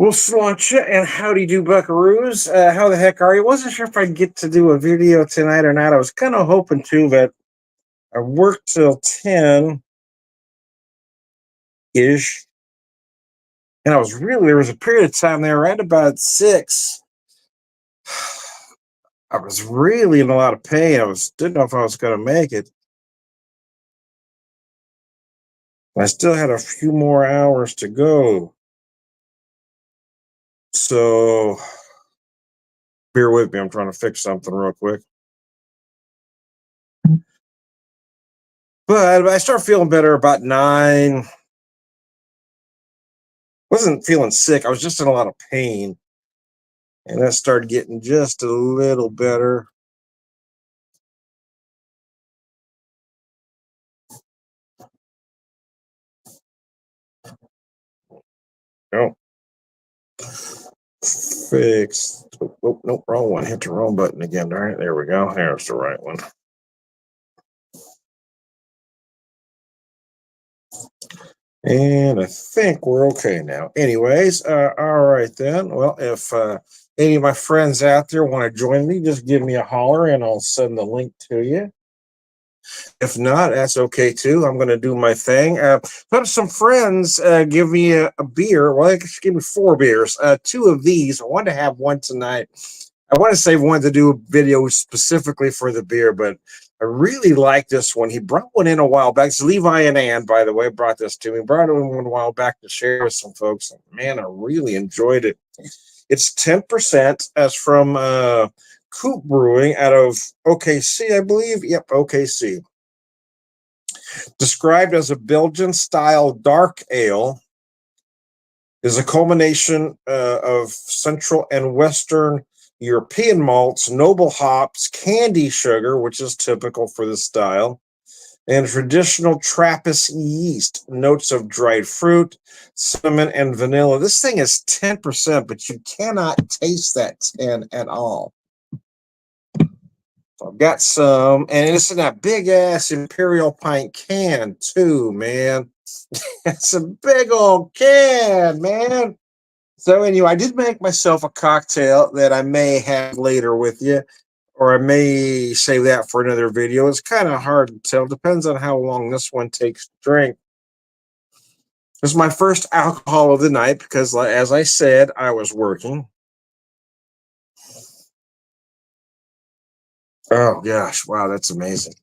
Well, Sláinte and howdy do buckaroos. How the heck are you? Wasn't sure if I'd get to do a video tonight or not. I was kind of hoping to, but I worked till 10 ish. And there was a period of time there right about 6. I was really in a lot of pain. Didn't know if I was going to make it. I still had a few more hours to go. So bear with me. I'm trying to fix something real quick. But I started feeling better about 9. Wasn't feeling sick. I was just in a lot of pain. And that started getting just a little better. Oh, fixed. Oh, nope, wrong one. Hit the wrong button again. All right, there we go. There's the right one. And I think we're okay now. Anyways, all right then. Well, if any of my friends out there want to join me, just give me a holler and I'll send the link to you. If not, that's okay too. I'm going to do my thing. But some friends give me a beer. Well, they give me 4 beers. 2 of these. I wanted to have one tonight. I want to save one to do a video specifically for the beer, but I really like this one. He brought one in a while back. It's Levi and Ann, by the way, brought this to me. Brought it in one a while back to share with some folks. Man, I really enjoyed it. It's 10%. As from Coop Brewing out of OKC, I believe. Yep, OKC. Described as a Belgian-style dark ale, is a culmination of Central and Western European malts, noble hops, candy sugar, which is typical for this style, and traditional Trappist yeast, notes of dried fruit, cinnamon, and vanilla. This thing is 10%, but you cannot taste that 10 at all. So I've got some, and it's in that big ass Imperial pint can too, man. It's a big old can, man. So anyway, I did make myself a cocktail that I may have later with you, or I may save that for another video. It's kind of hard to tell. Depends on how long this one takes to drink. This is my first alcohol of the night because, as I said, I was working. Oh gosh, wow, that's amazing.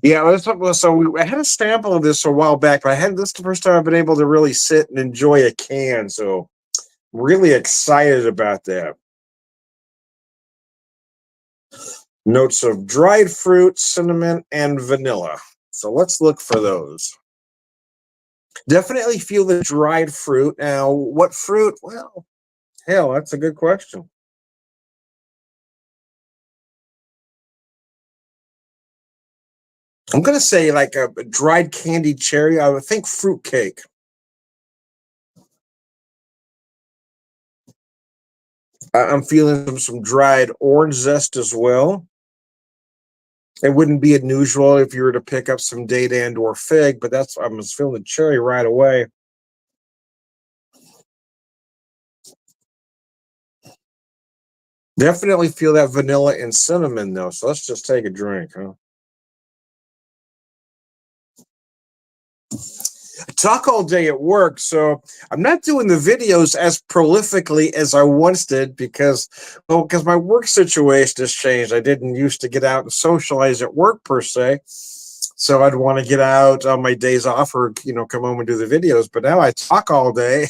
Yeah, I had a sample of this a while back, but this the first time I've been able to really sit and enjoy a can. So really excited about that. Notes of dried fruit, cinnamon, and vanilla. So let's look for those. Definitely feel the dried fruit. Now, what fruit? Well, hell, that's a good question. I'm going to say like a dried candied cherry. I would think fruit cake. I'm feeling some dried orange zest as well. It wouldn't be unusual if you were to pick up some date and or fig, but I'm just feeling the cherry right away. Definitely feel that vanilla and cinnamon though. So let's just take a drink, huh? I talk all day at work, so I'm not doing the videos as prolifically as I once did because my work situation has changed. I didn't used to get out and socialize at work per se, so I'd want to get out on my days off or come home and do the videos. But now I talk all day,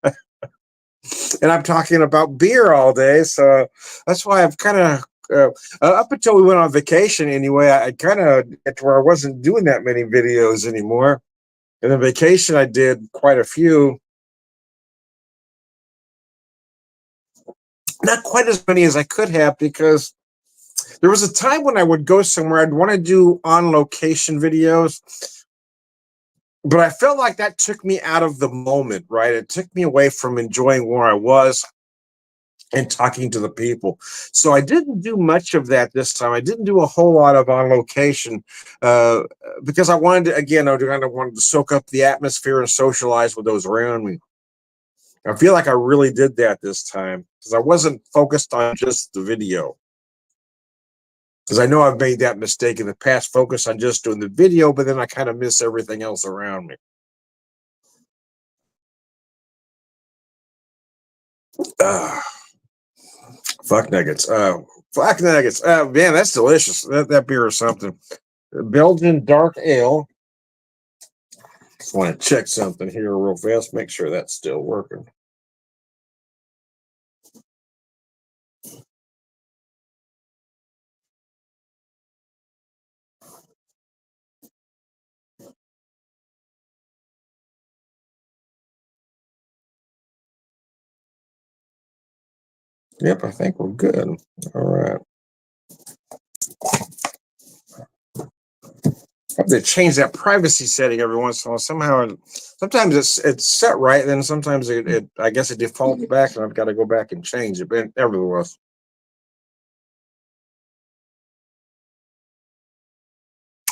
and I'm talking about beer all day, so that's why I've kind of. Up until we went on vacation, anyway, I kind of get to where I wasn't doing that many videos anymore. And the vacation, I did quite a few. Not quite as many as I could have because there was a time when I would go somewhere, I'd want to do on location videos, but I felt like that took me out of the moment, right? It took me away from enjoying where I was and talking to the people. So I didn't do much of that this time. I didn't do a whole lot of on location because I wanted to, again, I kind of wanted to soak up the atmosphere and socialize with those around me. I feel like I really did that this time because I wasn't focused on just the video. Because I know I've made that mistake in the past, focus on just doing the video, but then I kind of miss everything else around me. Uh, fuck nuggets. Fuck nuggets. Man, that's delicious. That beer is something. Belgian dark ale. Just want to check something here real fast. Make sure that's still working. Yep, I think we're good. All right. I have to change that privacy setting every once in a while. Somehow, sometimes it's set right, then sometimes it I guess it defaults back, and I've got to go back and change it. But nevertheless,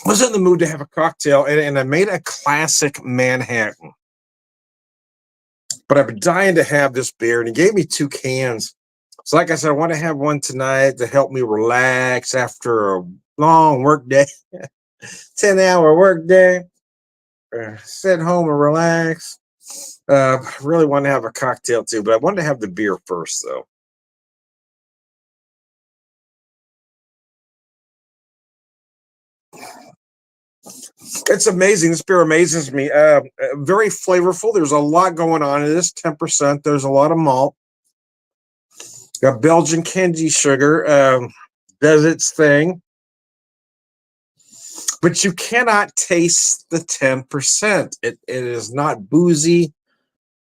I was in the mood to have a cocktail, and I made a classic Manhattan. But I've been dying to have this beer, and he gave me 2 cans. So, like I said, I want to have one tonight to help me relax after a long work day, 10-hour work day. Sit home and relax. I really want to have a cocktail too, but I wanted to have the beer first, though. It's amazing. This beer amazes me. Very flavorful. There's a lot going on in this. 10%. There's a lot of malt. Got Belgian candy sugar. Does its thing. But you cannot taste the 10%. It is not boozy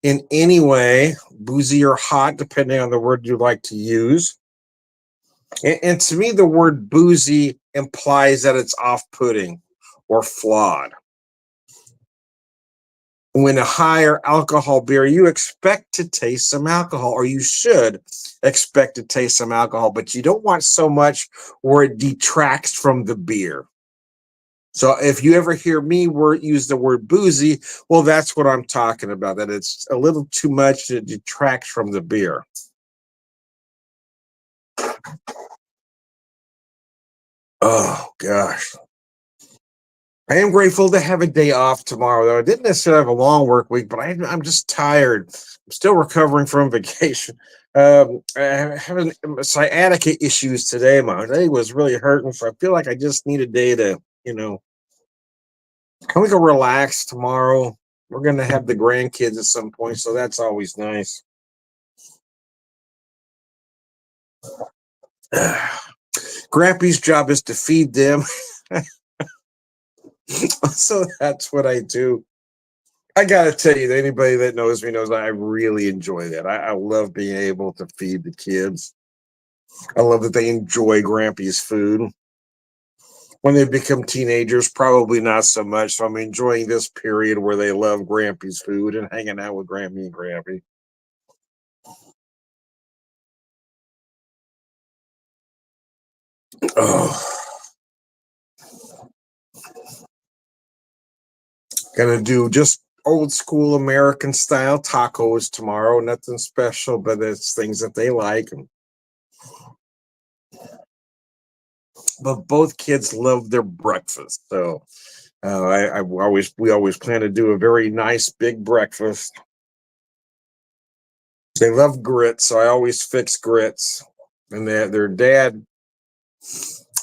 in any way, boozy or hot, depending on the word you like to use. And to me, the word boozy implies that it's off putting or flawed. When a higher alcohol beer, you expect to taste some alcohol, or you should expect to taste some alcohol, but you don't want so much where it detracts from the beer. So if you ever hear me use the word boozy, well, that's what I'm talking about, that it's a little too much that detracts from the beer. Oh, gosh. I am grateful to have a day off tomorrow, though. I didn't necessarily have a long work week, but I'm just tired. I'm still recovering from vacation. I having sciatica issues today. My leg was really hurting, so I feel like I just need a day to, can we go relax tomorrow? We're going to have the grandkids at some point, so that's always nice. Grampy's job is to feed them. So that's what I do. I gotta tell you, anybody that knows me knows I really enjoy that. I love being able to feed the kids. I love that they enjoy Grampy's food. When they become teenagers, probably not so much. So I'm enjoying this period where they love Grampy's food and hanging out with Grampy and Grampy. Oh, gonna do just old school American style tacos tomorrow. Nothing special, but it's things that they like. But both kids love their breakfast, so we always plan to do a very nice big breakfast. They love grits, so I always fix grits. And their dad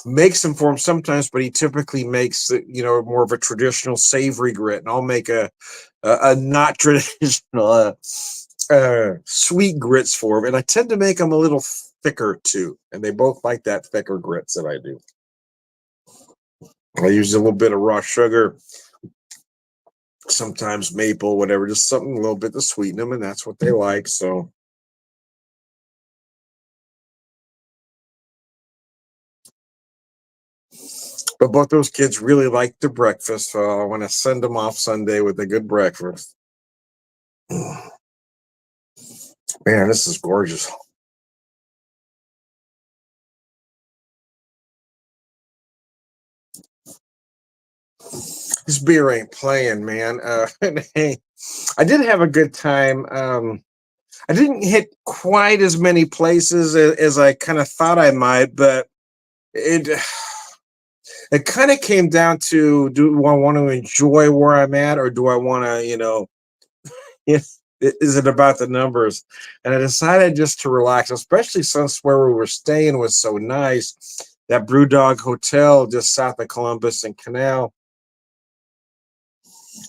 makes them for them sometimes, but he typically makes more of a traditional savory grit, and I'll make a not traditional sweet grits for them. And I tend to make them a little thicker too, and they both like that thicker grits that I do. I use a little bit of raw sugar, sometimes maple, whatever, just something a little bit to sweeten them, and that's what they like. So, but both those kids really like their breakfast, so I want to send them off Sunday with a good breakfast. Man, this is gorgeous. This beer ain't playing, man. I did have a good time. I didn't hit quite as many places as I kind of thought I might, but it it kind of came down to, do I want to enjoy where I'm at, or do I want to, is it about the numbers? And I decided just to relax, especially since where we were staying was so nice. That Brewdog Hotel just south of Columbus and Canal.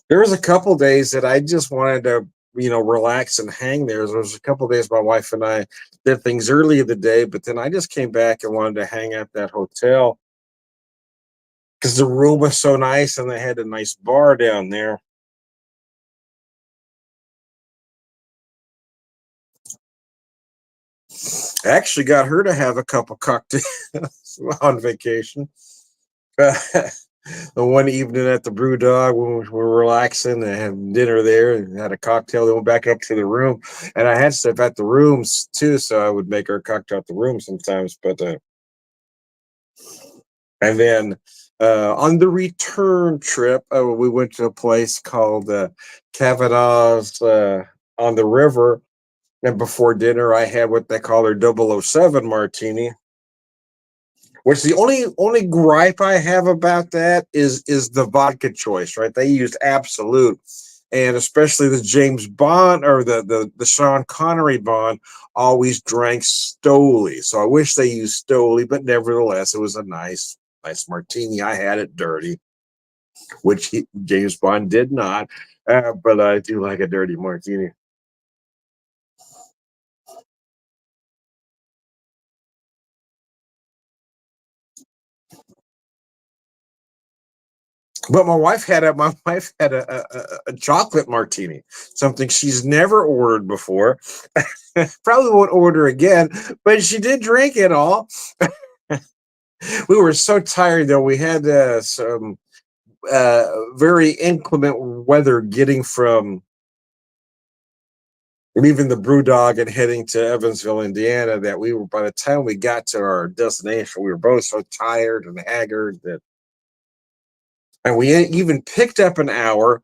There was a couple days that I just wanted to, relax and hang there. There was a couple days my wife and I did things early in the day, but then I just came back and wanted to hang at that hotel because the room was so nice and they had a nice bar down there. I actually got her to have a couple cocktails on vacation. The one evening at the Brew Dog when we were relaxing and had dinner there and had a cocktail, then went back up to the room. And I had stuff at the rooms too, so I would make her a cocktail at the room sometimes. But and then on the return trip, we went to a place called Kavanaugh's on the river. And before dinner, I had what they call their 007 martini, which the only gripe I have about that is the vodka choice, right? They used Absolute, and especially the James Bond or the Sean Connery Bond always drank Stoli. So I wish they used Stoli, but nevertheless, it was a nice martini. I had it dirty, which James Bond did not, but I do like a dirty martini. But my wife had a chocolate martini, something she's never ordered before. Probably won't order again, but she did drink it all. We were so tired though. We had some very inclement weather getting from leaving the Brew Dog and heading to Evansville, Indiana. That we were, by the time we got to our destination, we were both so tired and haggard that, and we even picked up an hour,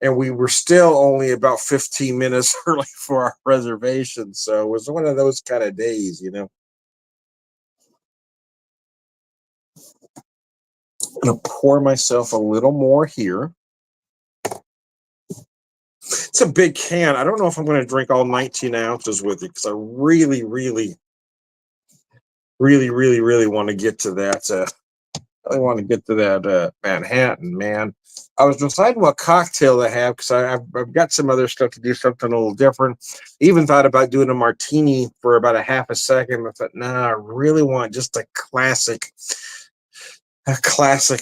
and we were still only about 15 minutes early for our reservation. So it was one of those kind of days. I'm gonna pour myself a little more here. It's a big can. I don't know if I'm going to drink all 19 ounces with it because I really, really, really, really, really want to get to that. I want to get to that Manhattan, man. I was deciding what cocktail to have because I've got some other stuff to do something a little different. Even thought about doing a martini for about a half a second. I thought, nah, I really want just a classic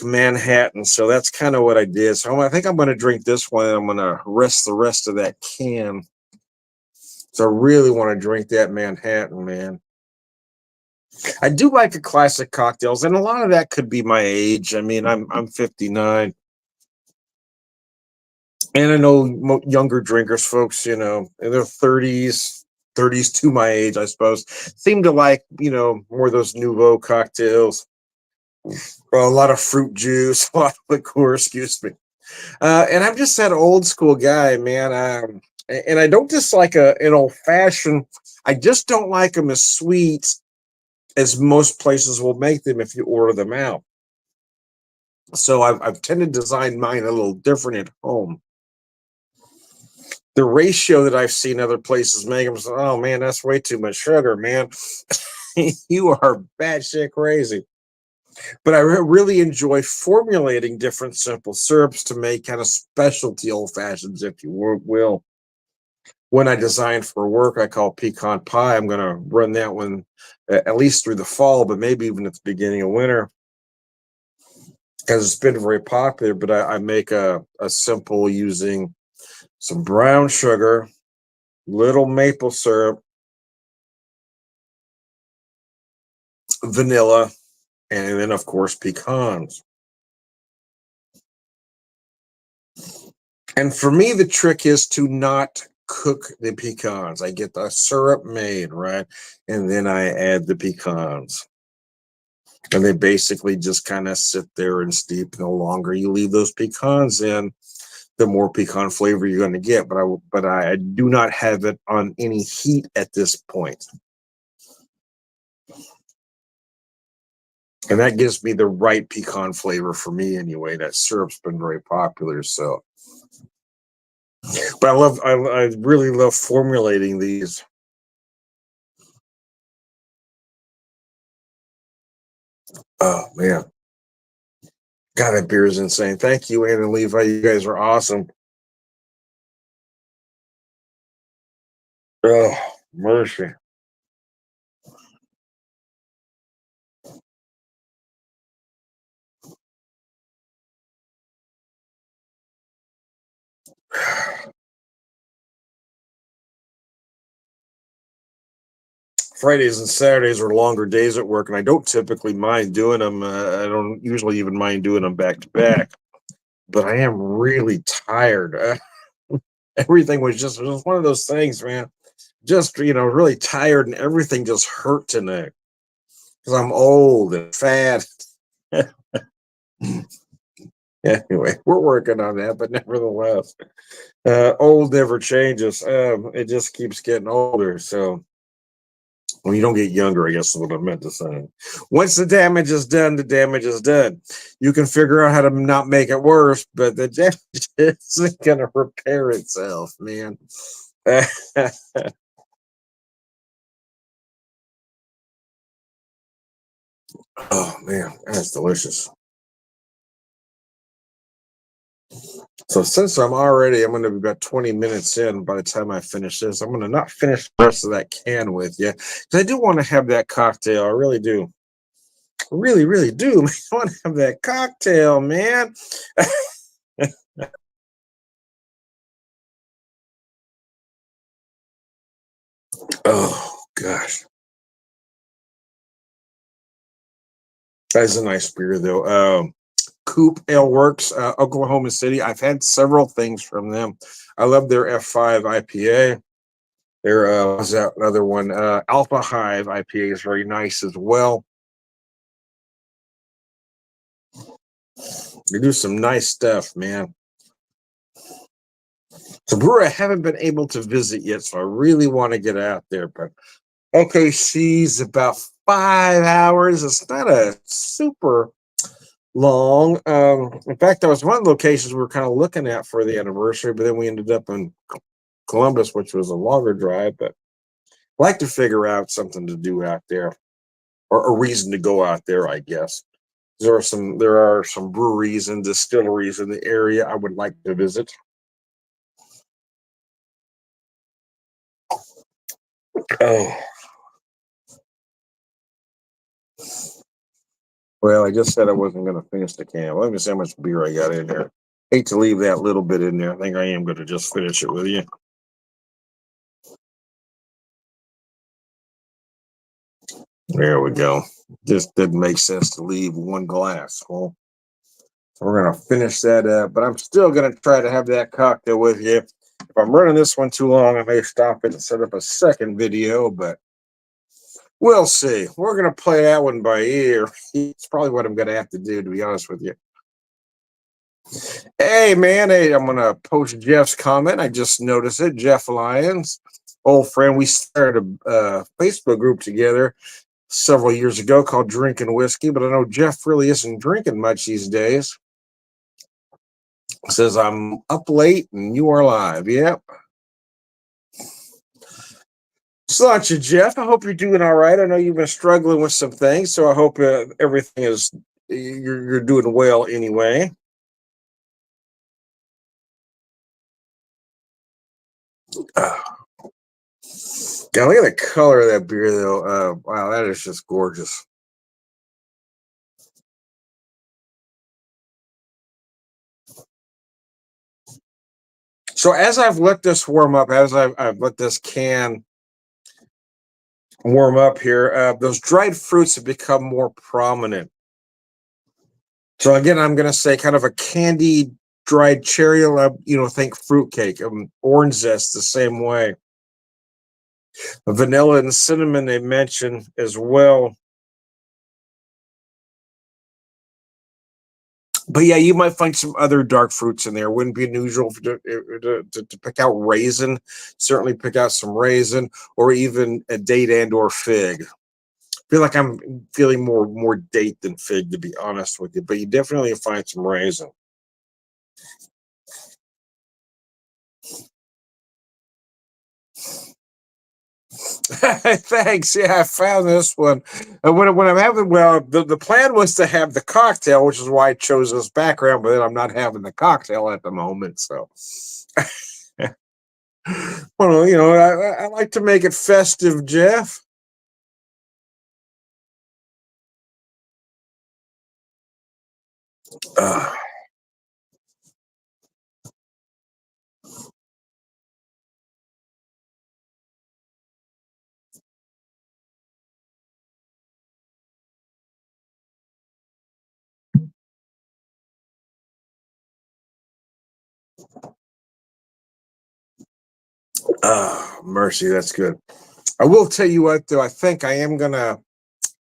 Manhattan. So that's kind of what I did. So I think I'm going to drink this one and I'm going to rest the rest of that can. So I really want to drink that Manhattan, man. I do like the classic cocktails, and a lot of that could be my age. I mean, I'm 59, and I know younger drinkers, folks, in their 30s to my age, I suppose, seem to like more of those nouveau cocktails. A lot of fruit juice, a lot of liqueur. Excuse me. And I'm just that old school guy, man. And I don't dislike an old fashioned. I just don't like them as sweet as most places will make them if you order them out. So I've tended to design mine a little different at home. The ratio that I've seen other places make them, oh man, that's way too much sugar, man. You are batshit crazy. But I really enjoy formulating different simple syrups to make kind of specialty old fashions, if you will. When I design for work, I call pecan pie. I'm going to run that one at least through the fall, but maybe even at the beginning of winter because it's been very popular. But I make a simple using some brown sugar, little maple syrup, vanilla, and then, of course, pecans. And for me, the trick is to not cook the pecans. I get the syrup made, right? And then I add the pecans. And they basically just kind of sit there and steep. No longer you leave those pecans in, the more pecan flavor you're going to get. But I do not have it on any heat at this point. And that gives me the right pecan flavor for me anyway. That syrup's been very popular. So, but I really love formulating these. Oh man, God, that beer is insane. Thank you, Ann and Levi. You guys are awesome. Oh, mercy. Fridays and Saturdays are longer days at work, and I don't typically mind doing them. I don't usually even mind doing them back to back, but I am really tired. Everything was just one of those things, man. Just really tired, and everything just hurt tonight because I'm old and fat. Anyway, we're working on that, but nevertheless, old never changes. It just keeps getting older. So when you don't get younger, I guess is what I meant to say. Once the damage is done, the damage is done. You can figure out how to not make it worse, but the damage isn't going to repair itself, man. Oh man, that's delicious. So since I'm going to be about 20 minutes in by the time I finish this, I'm going to not finish the rest of that can with you because I do want to have that cocktail. I really do. Really, really do. I want to have that cocktail, man. Oh gosh, that's a nice beer though. Coop Ale Works, Oklahoma City. I've had several things from them. I love their F5 IPA. There was that another one. Alpha Hive IPA is very nice as well. They do some nice stuff, man. It's a brewery I haven't been able to visit yet, so I really want to get out there. But OKC's about 5 hours. It's not a super long. In fact, that was one of the locations we were kind of looking at for the anniversary, but then we ended up in Columbus, which was a longer drive. But I like to figure out something to do out there, or a reason to go out there, I guess. There are some breweries and distilleries in the area I would like to visit. Oh, well, I just said I wasn't going to finish the can. Let me see how much beer I got in there. Hate to leave that little bit in there. I think I am going to just finish it with you. There we go. Just didn't make sense to leave one glass. Well, we're going to finish that up, but I'm still going to try to have that cocktail with you. If I'm running this one too long, I may stop it and set up a second video, but we'll see. We're going to play that one by ear. It's probably what I'm going to have to do, to be honest with you. Hey, man. Hey, I'm going to post Jeff's comment. I just noticed it. Jeff Lyons, old friend. We started a Facebook group together several years ago called Drinking Whiskey, but I know Jeff really isn't drinking much these days. Says, I'm up late and you are live. Yep. Sláinte, Jeff. I hope you're doing all right. I know you've been struggling with some things, so I hope everything is you're doing well anyway. Uh, God, look at the color of that beer, though. Wow, that is just gorgeous. So as I've let this warm up, as I've let this can warm up here, those dried fruits have become more prominent. So again, I'm going to say kind of a candied dried cherry, think fruitcake, orange zest the same way. Vanilla and cinnamon they mention as well. But yeah, you might find some other dark fruits in there. Wouldn't be unusual to pick out raisin. Certainly pick out some raisin, or even a date and or fig. Feel like I'm feeling more date than fig, to be honest with you. But you definitely find some raisin. Thanks. Yeah, I found this one. When I'm having, well, the plan was to have the cocktail, which is why I chose this background. But then I'm not having the cocktail at the moment, so. Well, I like to make it festive, Jeff. Uh, Mercy, that's good. I will tell you what, though. I think I am gonna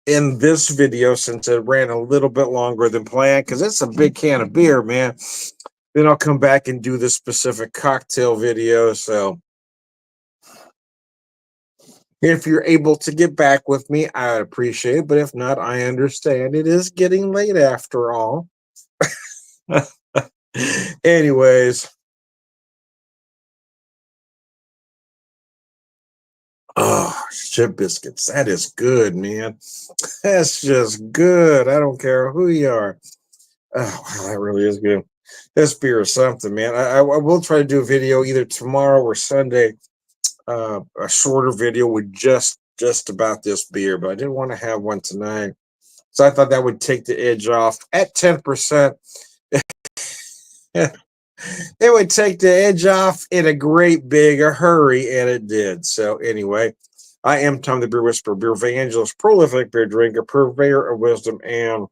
end this video since it ran a little bit longer than planned because it's a big can of beer, man. Then I'll come back and do the specific cocktail video. So if you're able to get back with me, I appreciate it. But if not, I understand. It is getting late after all. Anyways, oh, chip biscuits. That is good, man. That's just good. I don't care who you are. Oh, wow, that really is good. This beer is something, man. I will try to do a video either tomorrow or Sunday, a shorter video with just about this beer, but I didn't want to have one tonight. So I thought that would take the edge off at 10%. It would take the edge off in a great big hurry, and it did. So anyway, I am Tom the Beer Whisperer, beer evangelist, prolific beer drinker, purveyor of wisdom, and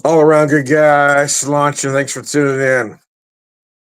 all around good guy. Launching. Thanks for tuning in.